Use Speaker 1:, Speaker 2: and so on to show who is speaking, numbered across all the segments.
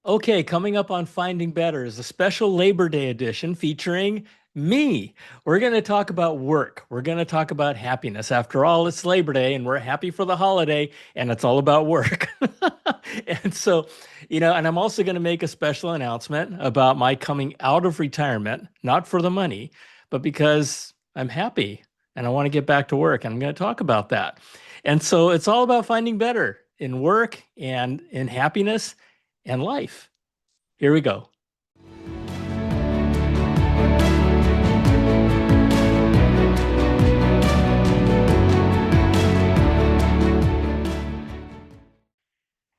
Speaker 1: Okay, coming up on Finding Better is a special Labor Day edition featuring me. We're going to talk about work. We're going to talk about happiness. After all, it's Labor Day and we're happy for the holiday, and it's all about work. And so, and I'm also going to make a special announcement about my coming out of retirement, not for the money, but because I'm happy and I want to get back to work. And I'm going to talk about that. And so it's all about finding better in work and in happiness and life. Here we go.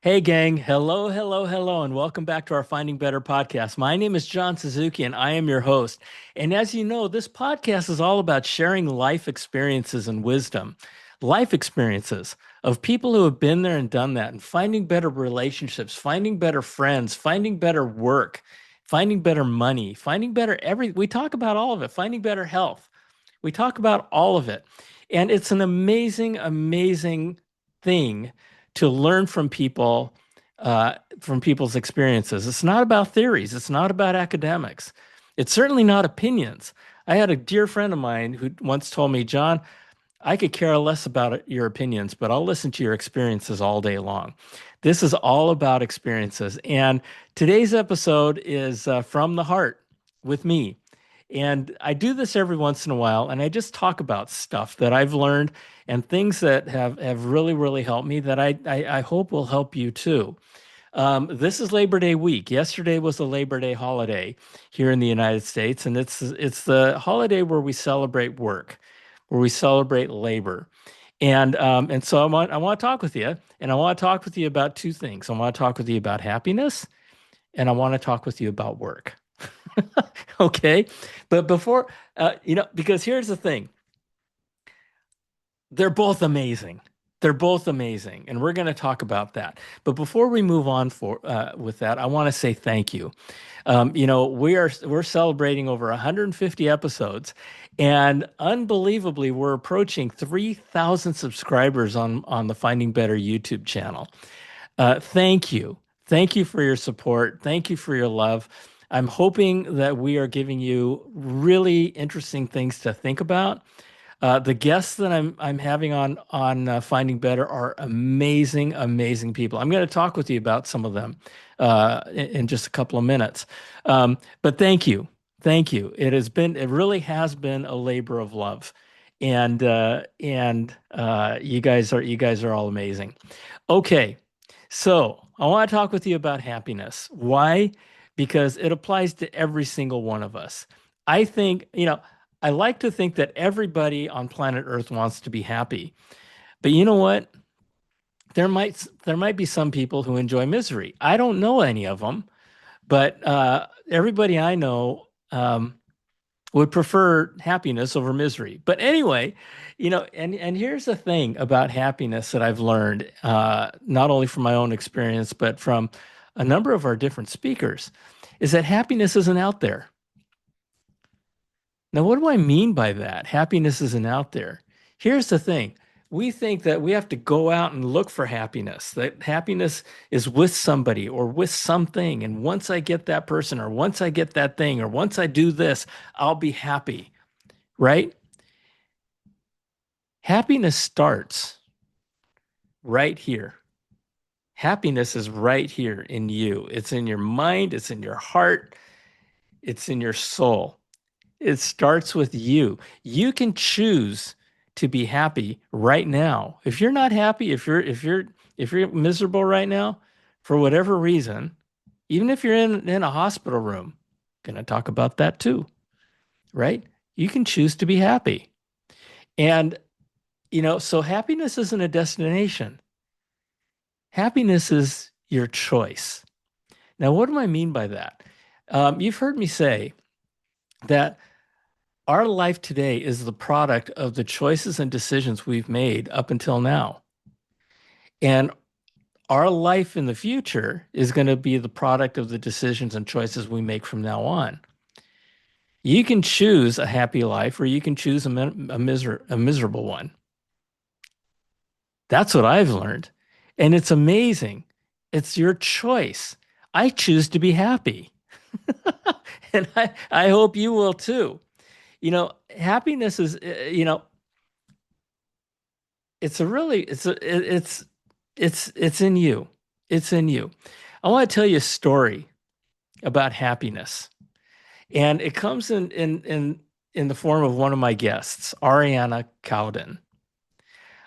Speaker 1: Hey, gang. Hello, hello, hello, and welcome back to our Finding Better podcast. My name is John Suzuki, and I am your host. And as you know, this podcast is all about sharing life experiences and wisdom, life experiences of people who have been there and done that, and finding better relationships, finding better friends, finding better work, finding better money, finding better we talk about all of it, finding better health. We talk about all of it. And it's an amazing, amazing thing to learn from people's experiences. It's not about theories. It's not about academics. It's certainly not opinions. I had a dear friend of mine who once told me, John, I could care less about your opinions, but I'll listen to your experiences all day long. This is all about experiences. And today's episode is from the heart with me. And I do this every once in a while, and I just talk about stuff that I've learned and things that have really, really helped me that I hope will help you too. This is Labor Day week. Yesterday was the Labor Day holiday here in the United States, and it's the holiday where we celebrate work, where we celebrate labor. And so I want to talk with you, and I want to talk with you about two things. I want to talk with you about happiness, and I want to talk with you about work. Okay. But before, because here's the thing, they're both amazing. They're both amazing. And we're going to talk about that. But before we move on with that, I want to say thank you. We're celebrating over 150 episodes, and unbelievably, we're approaching 3,000 subscribers on the Finding Better YouTube channel. Thank you. Thank you for your support. Thank you for your love. I'm hoping that we are giving you really interesting things to think about. The guests that I'm having on Finding Better are amazing, amazing people. I'm going to talk with you about some of them in just a couple of minutes. But thank you. It really has been a labor of love, and you guys are all amazing. Okay, so I want to talk with you about happiness. Why? Because it applies to every single one of us. I think, I like to think that everybody on planet Earth wants to be happy. But you know what? There might be some people who enjoy misery. I don't know any of them, but everybody I know would prefer happiness over misery. But anyway, and here's the thing about happiness that I've learned, not only from my own experience, but from a number of our different speakers, is that happiness isn't out there. Now, what do I mean by that? Happiness isn't out there. Here's the thing. We think that we have to go out and look for happiness, that happiness is with somebody or with something. And once I get that person, or once I get that thing, or once I do this, I'll be happy, right? Happiness starts right here. Happiness is right here in you. It's in your mind, it's in your heart, it's in your soul. It starts with you. You can choose to be happy right now. If you're not happy, if you're miserable right now, for whatever reason, even if you're in a hospital room, gonna talk about that too, right? You can choose to be happy. And so happiness isn't a destination. Happiness is your choice. Now, what do I mean by that? You've heard me say that our life today is the product of the choices and decisions we've made up until now. And our life in the future is going to be the product of the decisions and choices we make from now on. You can choose a happy life, or you can choose a miserable one. That's what I've learned. And it's amazing. It's your choice. I choose to be happy. And I hope you will too. Happiness is, it's a really, it's in you. It's in you. I want to tell you a story about happiness. And it comes in the form of one of my guests, Ariana Cowdin.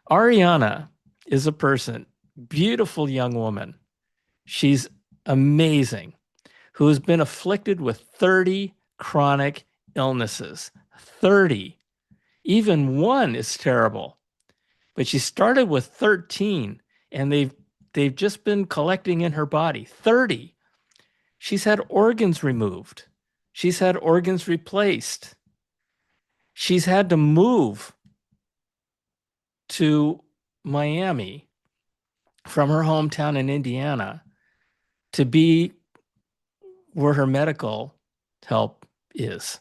Speaker 1: Ariana is a person, beautiful young woman. She's amazing, who has been afflicted with 30 chronic illnesses. 30. Even one is terrible. But she started with 13 and they've just been collecting in her body. 30. She's had organs removed. She's had organs replaced. She's had to move to Miami from her hometown in Indiana to be where her medical help is.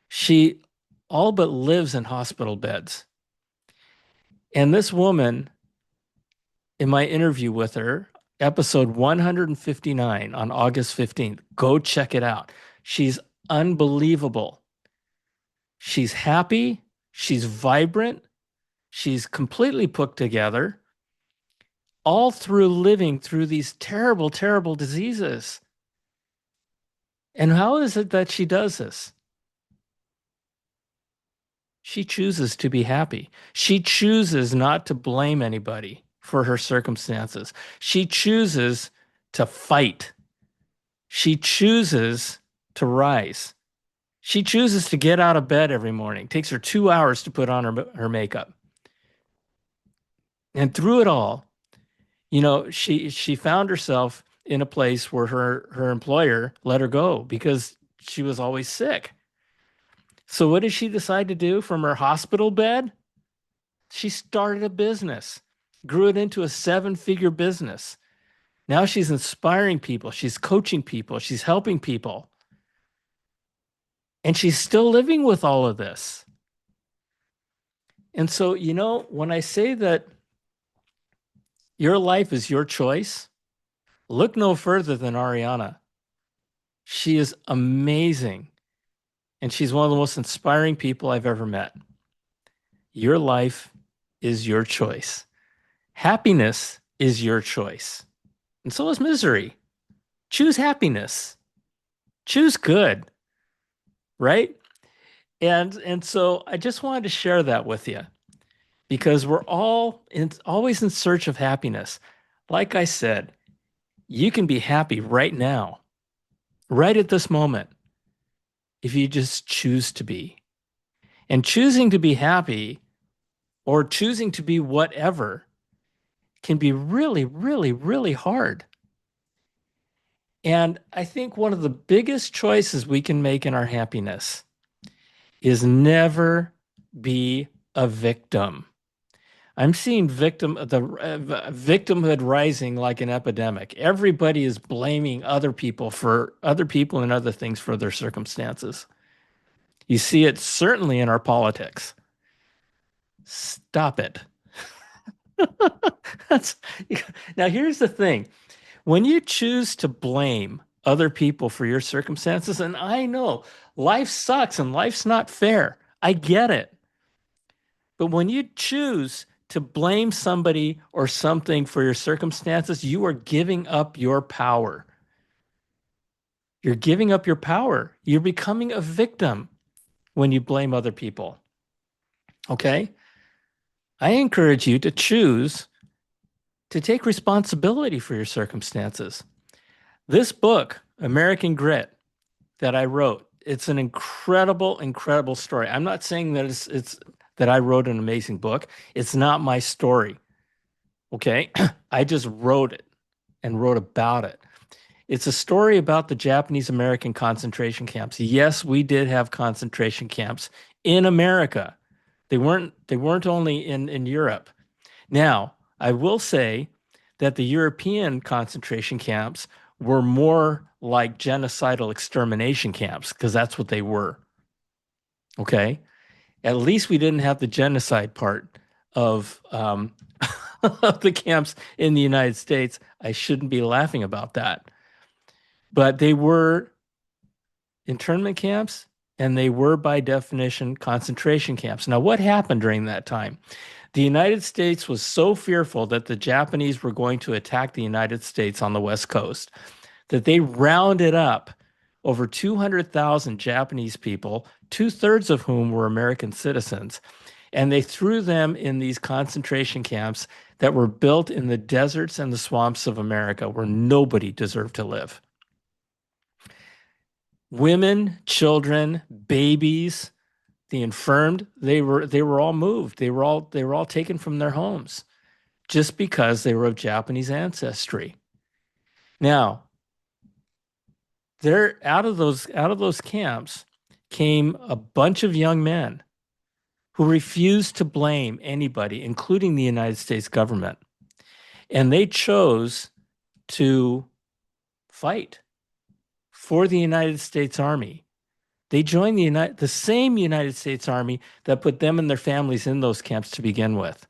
Speaker 1: She all but lives in hospital beds. And this woman, in my interview with her, episode 159 on August 15th, go check it out. She's unbelievable. She's happy. She's vibrant. She's completely put together, all through living through these terrible, terrible diseases. And how is it that she does this? She chooses to be happy. She chooses not to blame anybody for her circumstances. She chooses to fight. She chooses to rise. She chooses to get out of bed every morning. It takes her 2 hours to put on her makeup. And through it all, she found herself in a place where her employer let her go because she was always sick. So what did she decide to do from her hospital bed? She started a business, grew it into a 7-figure business. Now she's inspiring people, she's coaching people, she's helping people. And she's still living with all of this. And so, when I say that your life is your choice, look no further than Ariana. She is amazing. And she's one of the most inspiring people I've ever met. Your life is your choice. Happiness is your choice. And so is misery. Choose happiness. Choose good. Right? And so I just wanted to share that with you because we're always in search of happiness. Like I said, you can be happy right now, right at this moment, if you just choose to be. And choosing to be happy or choosing to be whatever can be really, really, really hard. And I think one of the biggest choices we can make in our happiness is never be a victim. I'm seeing victimhood rising like an epidemic. Everybody is blaming other people and other things for their circumstances. You see it certainly in our politics. Stop it. That's, now, here's the thing. When you choose to blame other people for your circumstances, and I know life sucks and life's not fair. I get it. But when you choose to blame somebody or something for your circumstances, you are giving up your power. You're giving up your power. You're becoming a victim when you blame other people. Okay? I encourage you to choose to take responsibility for your circumstances. This book, American Grit, that I wrote, it's an incredible, incredible story. I'm not saying that it's that I wrote an amazing book. It's not my story. Okay? I just wrote it and wrote about it. It's a story about the Japanese American concentration camps. Yes, we did have concentration camps in America. They weren't only in Europe. Now, I will say that the European concentration camps were more like genocidal extermination camps because that's what they were. Okay? At least we didn't have the genocide part of of the camps in the United States. I shouldn't be laughing about that. But they were internment camps and they were by definition concentration camps. Now, what happened during that time? The United States was so fearful that the Japanese were going to attack the United States on the West Coast that they rounded up over 200,000 Japanese people, two-thirds of whom were American citizens, and they threw them in these concentration camps that were built in the deserts and the swamps of America where nobody deserved to live. Women, children, babies, the infirmed, they were all moved. They were all taken from their homes just because they were of Japanese ancestry. Now, there out of those camps came a bunch of young men who refused to blame anybody, including the United States government. And they chose to fight for the United States Army. They joined the same United States Army that put them and their families in those camps to begin with.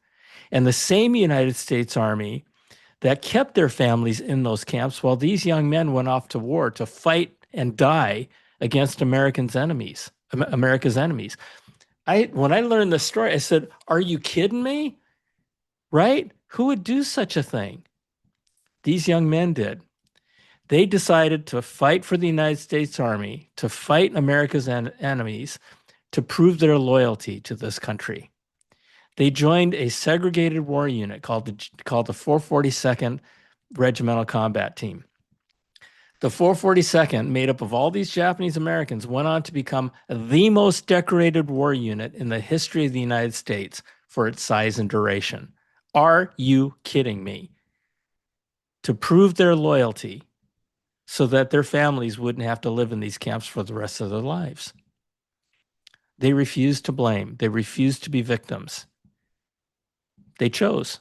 Speaker 1: And the same United States Army that kept their families in those camps while these young men went off to war to fight and die against America's enemies. When I learned this story, I said, "Are you kidding me?" Right? Who would do such a thing? These young men did. They decided to fight for the United States Army, to fight America's enemies, to prove their loyalty to this country. They joined a segregated war unit called the 442nd Regimental Combat Team. The 442nd, made up of all these Japanese Americans, went on to become the most decorated war unit in the history of the United States for its size and duration. Are you kidding me? To prove their loyalty so that their families wouldn't have to live in these camps for the rest of their lives. They refused to blame. They refused to be victims. They chose.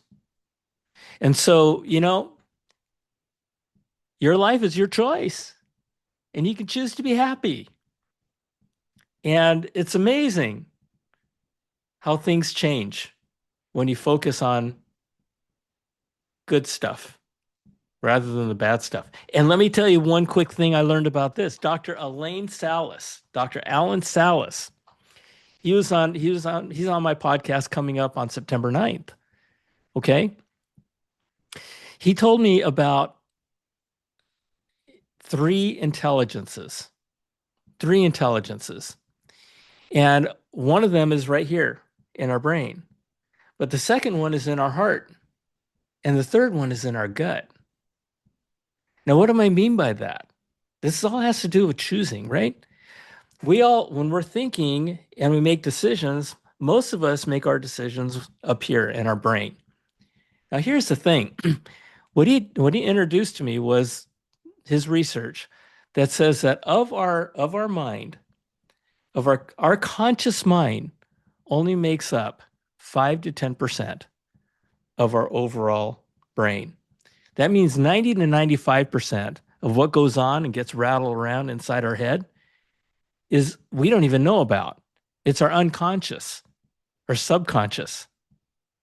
Speaker 1: And so, your life is your choice, and you can choose to be happy. And it's amazing how things change when you focus on good stuff rather than the bad stuff. And let me tell you one quick thing I learned about this. Dr. Alan Salas, he's on my podcast coming up on September 9th. Okay. He told me about three intelligences. And one of them is right here in our brain. But the second one is in our heart. And the third one is in our gut. Now, what do I mean by that? This all has to do with choosing, right? When we're thinking and we make decisions, most of us make our decisions up here in our brain. Now, here's the thing. What he introduced to me was his research that says that of our mind, of our conscious mind only makes up 5 to 10% of our overall brain. That means 90 to 95% of what goes on and gets rattled around inside our head is we don't even know about. It's our unconscious or subconscious,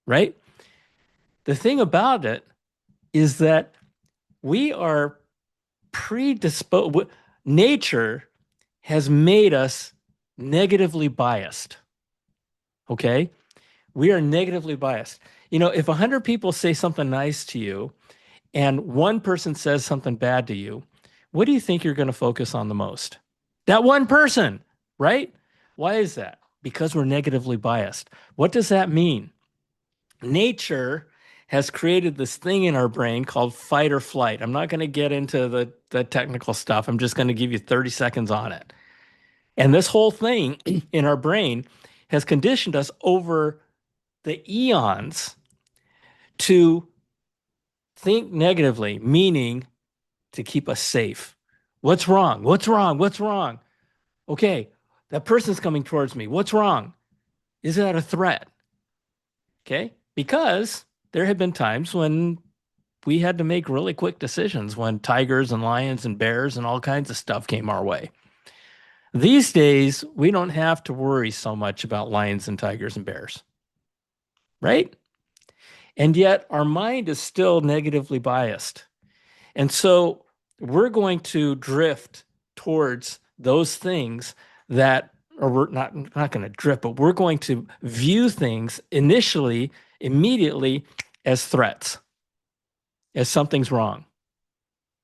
Speaker 1: right? The thing about it is that we are predisposed. Nature has made us negatively biased. Okay? We are negatively biased. If 100 people say something nice to you and one person says something bad to you, what do you think you're going to focus on the most? That one person, right? Why is that? Because we're negatively biased. What does that mean? Nature has created this thing in our brain called fight or flight. I'm not going to get into the technical stuff. I'm just going to give you 30 seconds on it. And this whole thing in our brain has conditioned us over the eons to think negatively, meaning to keep us safe. What's wrong? What's wrong? What's wrong? Okay, that person's coming towards me. What's wrong? Is that a threat? Okay, because there have been times when we had to make really quick decisions when tigers and lions and bears and all kinds of stuff came our way. These days, we don't have to worry so much about lions and tigers and bears, right? And yet our mind is still negatively biased. And so we're going to drift towards those things that, or we're not going to drift, but we're going to view things initially, immediately as threats, as something's wrong.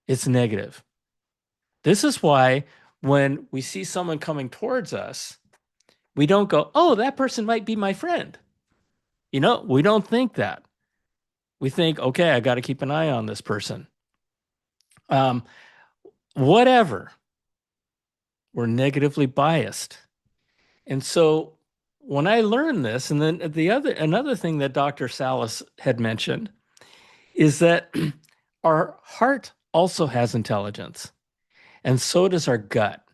Speaker 1: It's negative. This is why when we see someone coming towards us, we don't go, oh, that person might be my friend. We don't think that. We think, okay, I got to keep an eye on this person. Um, Whatever. We're negatively biased. And so when I learned this, and then another thing that Dr. Salas had mentioned is that our heart also has intelligence, and so does our gut.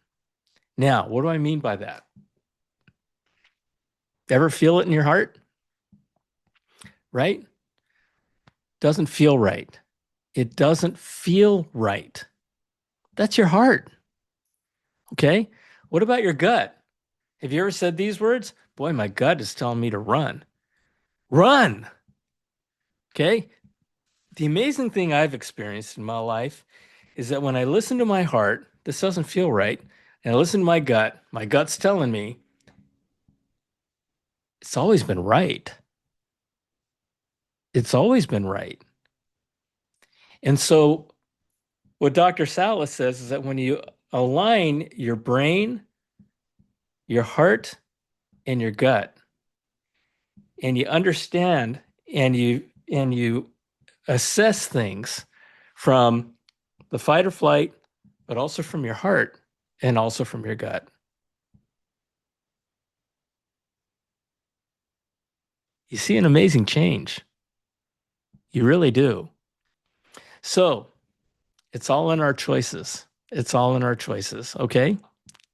Speaker 1: Now, what do I mean by that? Ever feel it in your heart? Right? Doesn't feel right. It doesn't feel right. That's your heart. Okay. What about your gut? Have you ever said these words? Boy, my gut is telling me to run. Run. Okay. The amazing thing I've experienced in my life is that when I listen to my heart, this doesn't feel right. And I listen to my gut's telling me it's always been right. It's always been right. And so what Dr. Salas says is that when you align your brain, your heart, and your gut, and you understand and you assess things from the fight or flight, but also from your heart and also from your gut, you see an amazing change. You really do. So it's all in our choices. It's all in our choices. Okay.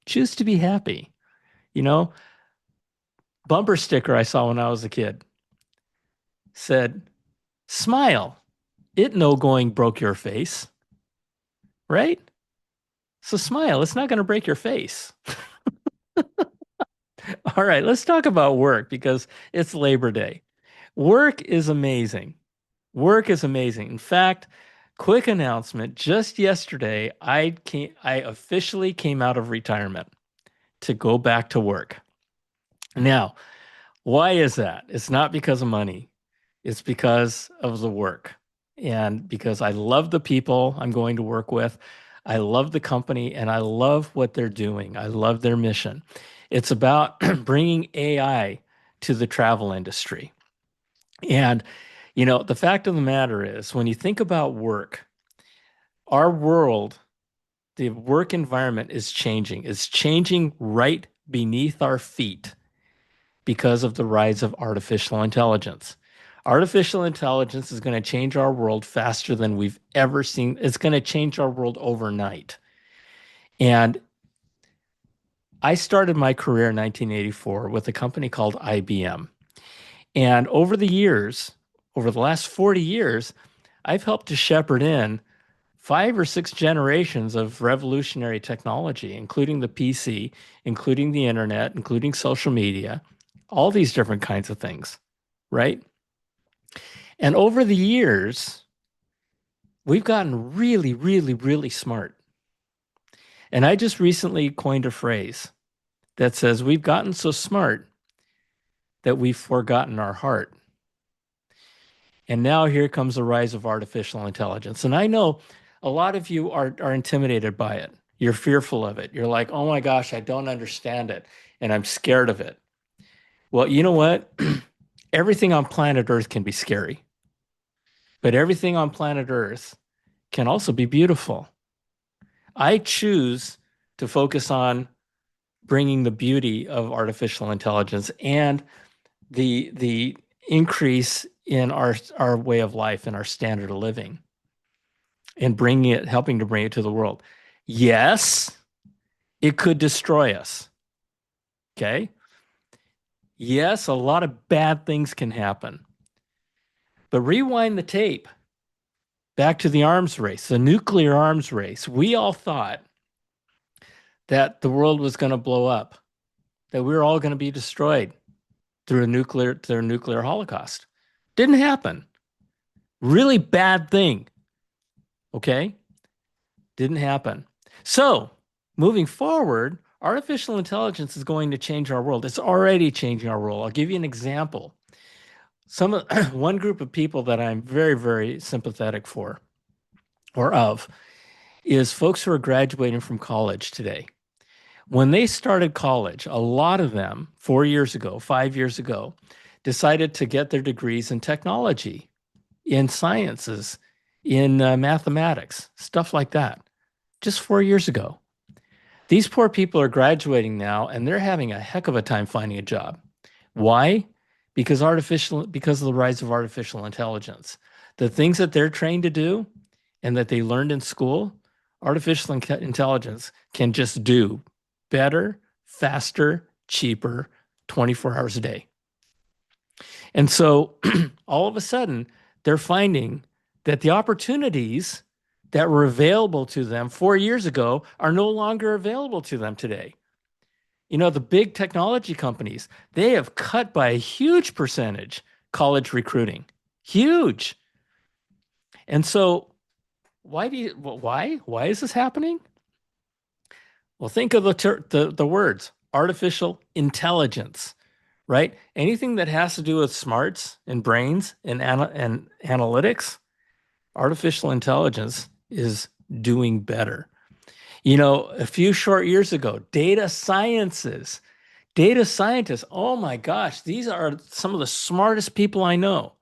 Speaker 1: Choose to be happy. You know, bumper sticker I saw when I was a kid said, smile. It no going broke your face, right? So smile. It's not going to break your face. All right. Let's talk about work because it's Labor Day. Work is amazing. Work is amazing. In fact, quick announcement, just yesterday I officially came out of retirement to go back to work. Now, why is that? It's not because of money. It's because of the work. And because I love the people I'm going to work with. I love the company and I love what they're doing. I love their mission. It's about bringing AI to the travel industry. And, the fact of the matter is, when you think about work, our world, the work environment is changing. It's changing right beneath our feet because of the rise of artificial intelligence. Artificial intelligence is going to change our world faster than we've ever seen. It's going to change our world overnight. And I started my career in 1984 with a company called IBM. And over the last 40 years, I've helped to shepherd in 5 or 6 generations of revolutionary technology, including the PC, including the internet, including social media, all these different kinds of things, right? And over the years, we've gotten really, really, really smart. And I just recently coined a phrase that says we've gotten so smart that we've forgotten our heart. And now here comes the rise of artificial intelligence. And I know a lot of you are intimidated by it. You're fearful of it. You're like, oh my gosh, I don't understand it. And I'm scared of it. Well, you know what? Everything on planet Earth can be scary, but everything on planet Earth can also be beautiful. I choose to focus on bringing the beauty of artificial intelligence and the increase in our way of life and our standard of living and helping to bring it to the world. Yes, it could destroy us. Okay. Yes, a lot of bad things can happen. But rewind the tape back to the arms race, the nuclear arms race. We all thought that the world was going to blow up, that we were all going to be destroyed through a nuclear holocaust. Didn't happen. Really bad thing. Okay. Didn't happen. So, moving forward, artificial intelligence is going to change our world. It's already changing our world. I'll give you an example. One group of people that I'm very, very sympathetic for or of is folks who are graduating from college today. When they started college, a lot of them 4 years ago, 5 years ago, decided to get their degrees in technology, in sciences, in mathematics, stuff like that, just 4 years ago. These poor people are graduating now and they're having a heck of a time finding a job. Why? Because of the rise of artificial intelligence. The things that they're trained to do and that they learned in school, intelligence can just do better, faster, cheaper, 24 hours a day. And so all of a sudden, they're finding that the opportunities that were available to them 4 years ago are no longer available to them today. You know, the big technology companies, they have cut by a huge percentage college recruiting. Huge. And so why is this happening? Well, think of the words artificial intelligence, right? Anything that has to do with smarts and brains and analytics, artificial intelligence is doing better. You know, a few short years ago, data scientists, oh my gosh, these are some of the smartest people I know.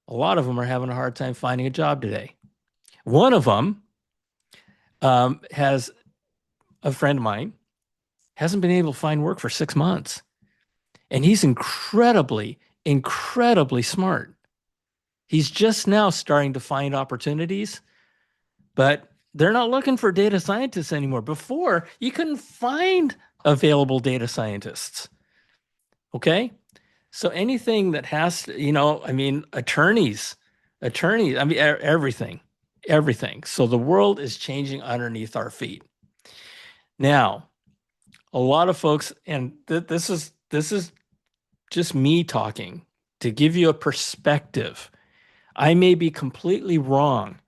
Speaker 1: A lot of them are having a hard time finding a job today. One of them has a friend of mine, hasn't been able to find work for 6 months. And he's incredibly, incredibly smart. He's just now starting to find opportunities, but they're not looking for data scientists anymore. Before, you couldn't find available data scientists. Okay? So anything that has to, I mean, attorneys, I mean, everything, everything. So the world is changing underneath our feet. Now, a lot of folks, and this is just me talking to give you a perspective. I may be completely wrong,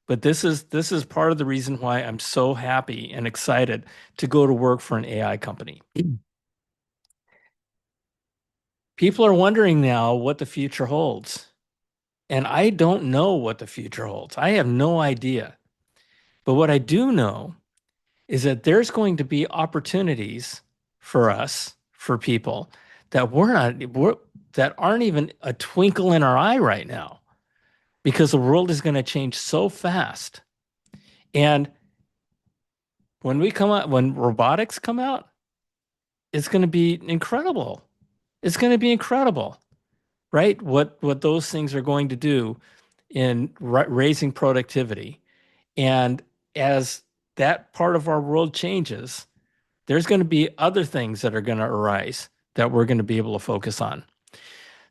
Speaker 1: but this is part of the reason why I'm so happy and excited to go to work for an AI company. People are wondering now what the future holds. And I don't know what the future holds. I have no idea. But what I do know is that there's going to be opportunities for us, for people that that aren't even a twinkle in our eye right now, because the world is going to change so fast. And when robotics come out, it's going to be incredible. It's going to be incredible, right? What those things are going to do in raising productivity. And as that part of our world changes, there's going to be other things that are going to arise that we're going to be able to focus on.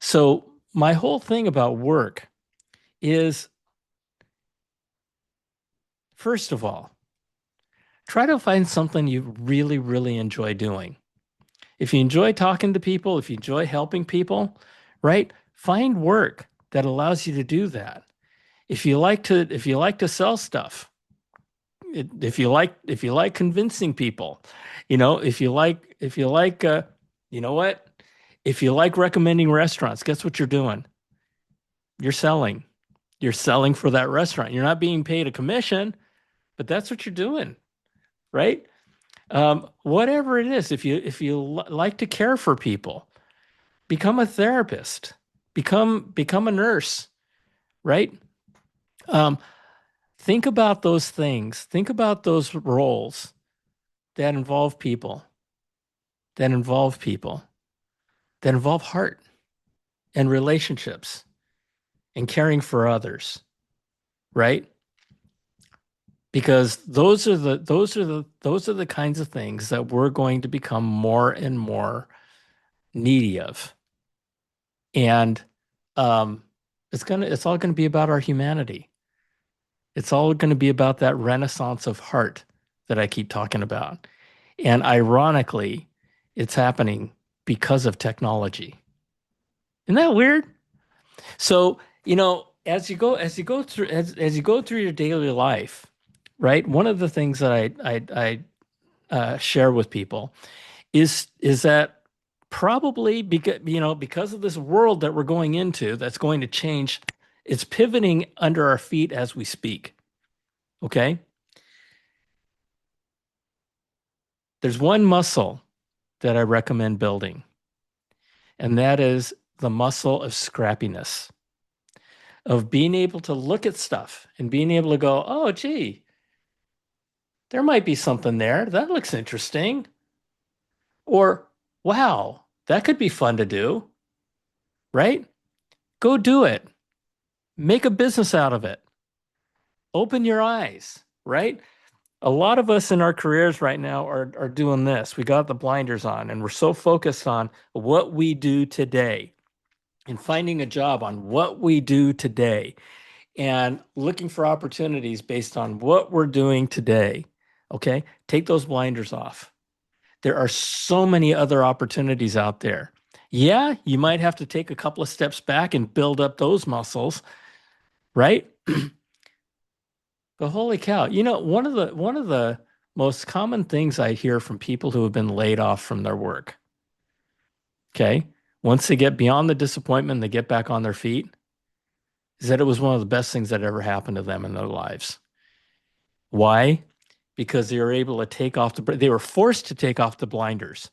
Speaker 1: So my whole thing about work is, first of all, try to find something you really, really enjoy doing. If you enjoy talking to people, if you enjoy helping people, right? Find work that allows you to do that. If you like to sell stuff, if you like convincing people, if you like you know what? If you like recommending restaurants, guess what you're doing? You're selling. You're selling for that restaurant. You're not being paid a commission, but that's what you're doing, right? Whatever it is, if you like to care for people, become a therapist, become a nurse, right? Um, think about those things. Think about those roles that involve people, that involve people, that involve heart and relationships and caring for others, right? Because those are the kinds of things that we're going to become more and more needy of. And it's all gonna be about our humanity. It's all gonna be about that renaissance of heart that I keep talking about. And ironically, it's happening because of technology. Isn't that weird? So, as you go through your daily life, right? One of the things that I share with people is that probably because of this world that we're going into that's going to change, it's pivoting under our feet as we speak. Okay. There's one muscle that I recommend building, and that is the muscle of scrappiness, of being able to look at stuff and being able to go, oh, gee, there might be something there. That looks interesting. Or, wow, that could be fun to do, right? Go do it. Make a business out of it. Open your eyes, right? A lot of us in our careers right now are doing this. We got the blinders on and we're so focused on what we do today and finding a job on what we do today and looking for opportunities based on what we're doing today. Okay. Take those blinders off. There are so many other opportunities out there. Yeah, you might have to take a couple of steps back and build up those muscles, right? But holy cow, one of the most common things I hear from people who have been laid off from their work, okay, once they get beyond the disappointment, they get back on their feet, is that it was one of the best things that ever happened to them in their lives. Why? Because they were able to they were forced to take off the blinders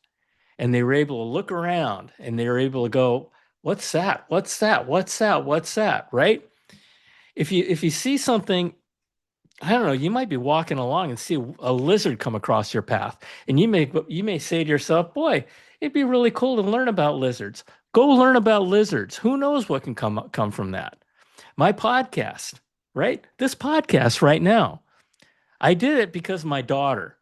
Speaker 1: and they were able to look around and they were able to go, what's that? What's that? What's that? What's that? Right? If you see something, I don't know, you might be walking along and see a lizard come across your path, and you may say to yourself, "Boy, it'd be really cool to learn about lizards." Go learn about lizards. Who knows what can come from that? My podcast, right? This podcast right now. I did it because my daughter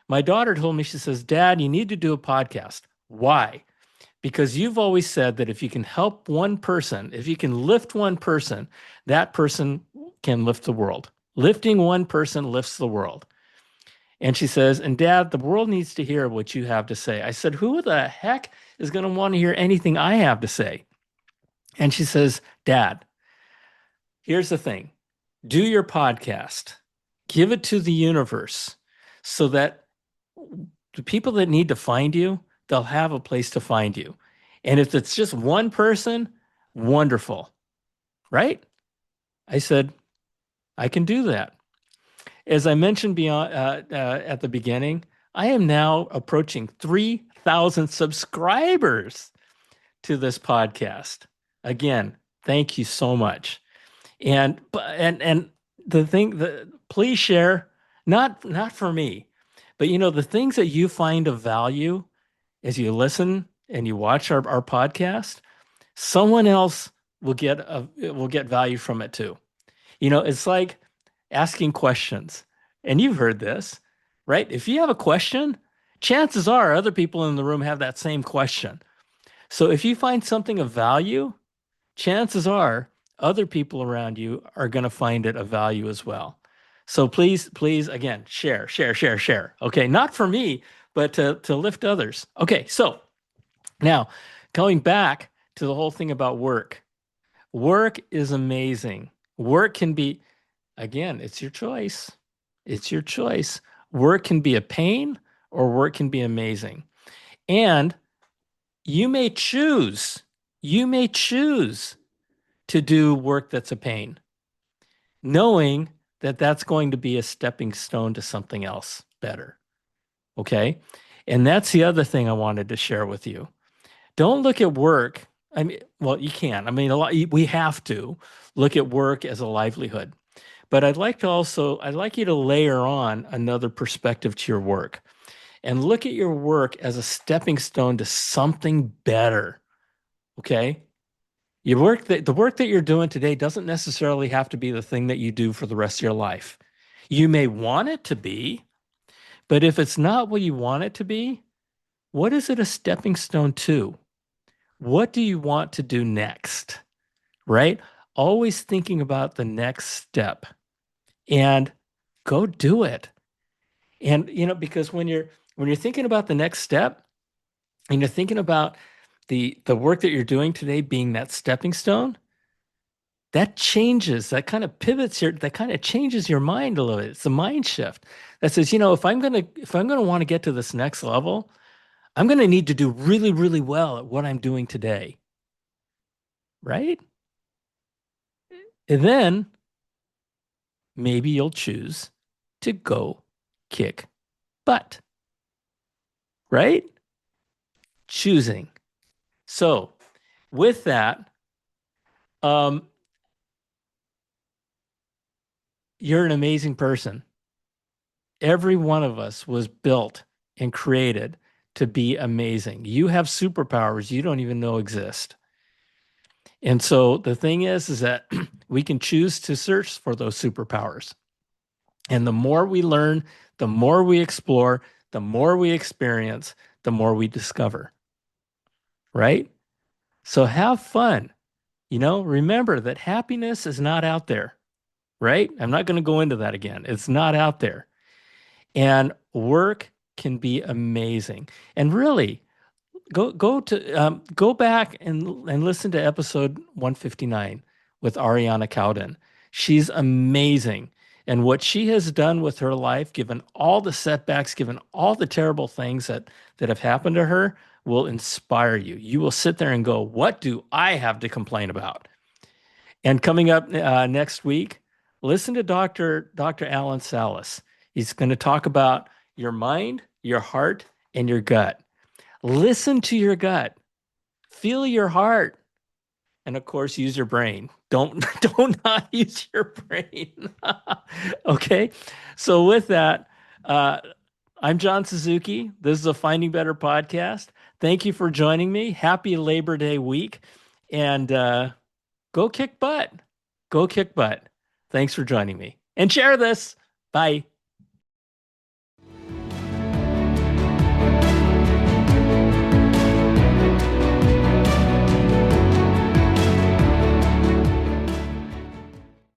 Speaker 1: told me, she says, "Dad, you need to do a podcast." Why? Because you've always said that if you can help one person, if you can lift one person, that person can lift the world. Lifting one person lifts the world. And she says, and Dad, the world needs to hear what you have to say. I said, who the heck is going to want to hear anything I have to say? And she says, Dad, here's the thing, do your podcast, give it to the universe so that the people that need to find you, they'll have a place to find you. And if it's just one person, wonderful, right? I said, I can do that. As I mentioned at the beginning, I am now approaching 3,000 subscribers to this podcast. Again, thank you so much. And the thing that please share, not for me, but the things that you find of value as you listen and you watch our podcast, someone else will get value from it too. It's like asking questions. And you've heard this, right? If you have a question, chances are other people in the room have that same question. So if you find something of value, chances are other people around you are going to find it of value as well. So please, please, again, share, share, share, share. Okay, not for me, but to lift others. Okay, so now going back to the whole thing about work. Work is amazing. Work can be, again, it's your choice. It's your choice. Work can be a pain or work can be amazing. And you may choose to do work that's a pain, knowing that that's going to be a stepping stone to something else better. Okay. And that's the other thing I wanted to share with you. Don't look at work. I mean, well, you can. I mean, we have to look at work as a livelihood. But I'd like you to layer on another perspective to your work and look at your work as a stepping stone to something better. Okay? The work that you're doing today doesn't necessarily have to be the thing that you do for the rest of your life. You may want it to be, but if it's not what you want it to be, what is it a stepping stone to? What do you want to do next? Right? Always thinking about the next step and go do it. And because when you're thinking about the next step and you're thinking about the work that you're doing today being that stepping stone, That changes, that kind of pivots your, that kind of changes your mind a little bit. It's a mind shift that says, if I'm gonna want to get to this next level, I'm gonna need to do really, really well at what I'm doing today, right? And then maybe you'll choose to go kick butt, right? Choosing. So with that, um, you're an amazing person. Every one of us was built and created to be amazing. You have superpowers you don't even know exist. And so the thing is that we can choose to search for those superpowers. And the more we learn, the more we explore, the more we experience, the more we discover, right? So have fun. Remember that happiness is not out there, right? I'm not going to go into that again. It's not out there. And work can be amazing. And really, go back and listen to episode 159 with Ariana Cowdin. She's amazing. And what she has done with her life, given all the setbacks, given all the terrible things that have happened to her, will inspire you. You will sit there and go, "What do I have to complain about?" And coming up next week, listen to Dr. Alan Salas. He's going to talk about your mind, your heart, and your gut. Listen to your gut. Feel your heart. And of course, use your brain. Don't not use your brain. Okay. So with that, uh, I'm John Suzuki. This is a Finding Better podcast. Thank you for joining me. Happy Labor Day week. And go kick butt. Go kick butt. Thanks for joining me. And share this. Bye.